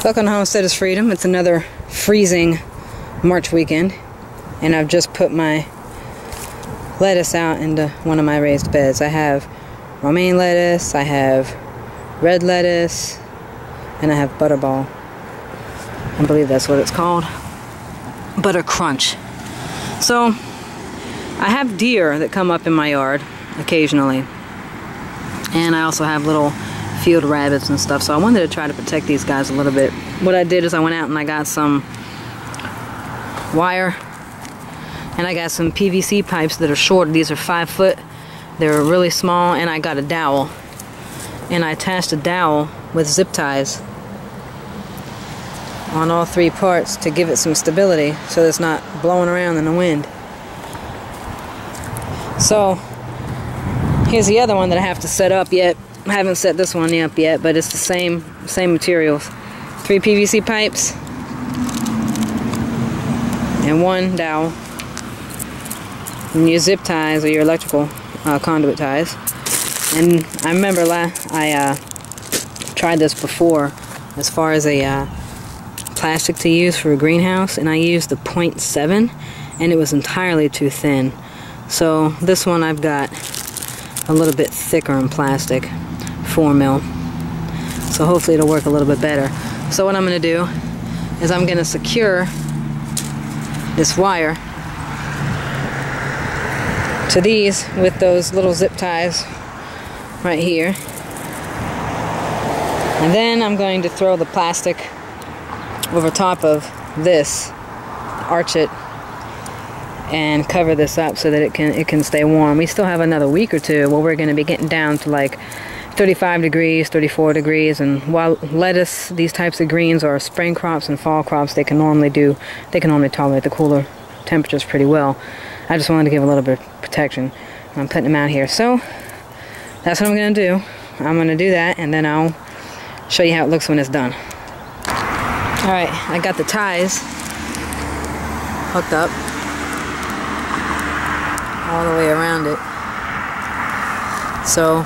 Welcome to Homestead is Freedom. It's another freezing March weekend, and I've just put my lettuce out into one of my raised beds. I have romaine lettuce, I have red lettuce, and I have butterball. I believe that's what it's called. Butter crunch. So I have deer that come up in my yard occasionally, and I also have little field rabbits and stuff, so I wanted to try to protect these guys a little bit. What I did is I went out and I got some wire, and I got some PVC pipes that are short. These are 5 foot. They're really small, and I got a dowel, and I attached a dowel with zip ties on all 3 parts to give it some stability so it's not blowing around in the wind. So here's the other one that I have to set up yet. I haven't set this one up yet, but it's the same materials. 3 PVC pipes and 1 dowel. And your zip ties or your electrical conduit ties. And I remember I tried this before as far as a plastic to use for a greenhouse, and I used the 0.7, and it was entirely too thin. So this one I've got a little bit thicker in plastic, 4 mil. So hopefully it'll work a little bit better. So what I'm going to do is I'm going to secure this wire to these with those little zip ties right here. And then I'm going to throw the plastic over top of this, arch it, and cover this up so that it can stay warm. We still have another week or two where we're going to be getting down to like 35 degrees, 34 degrees, and while lettuce, these types of greens are spring crops and fall crops, they can normally tolerate the cooler temperatures pretty well. I just wanted to give a little bit of protection. I'm putting them out here. So that's what I'm going to do. I'm going to do that, and then I'll show you how it looks when it's done. Alright, I got the ties hooked up all the way around it. So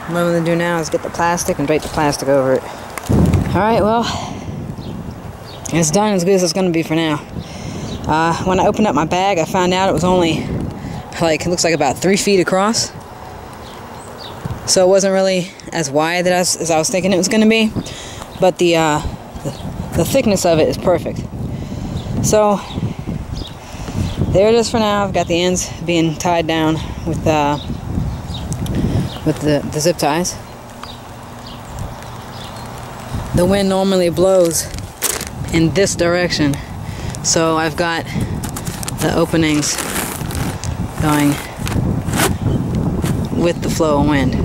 what I'm going to do now is get the plastic and drape the plastic over it. Alright, well, it's done as good as it's going to be for now. When I opened up my bag, I found out it was only, it looks like about 3 feet across. So it wasn't really as wide as I was thinking it was going to be. But the thickness of it is perfect. So there it is for now. I've got the ends being tied down with the zip ties. The wind normally blows in this direction, so I've got the openings going with the flow of wind.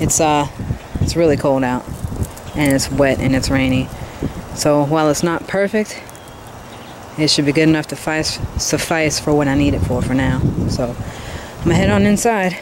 It's really cold out, and it's wet and it's rainy. So while it's not perfect, it should be good enough to suffice for what I need it for now. So I'm gonna head on inside.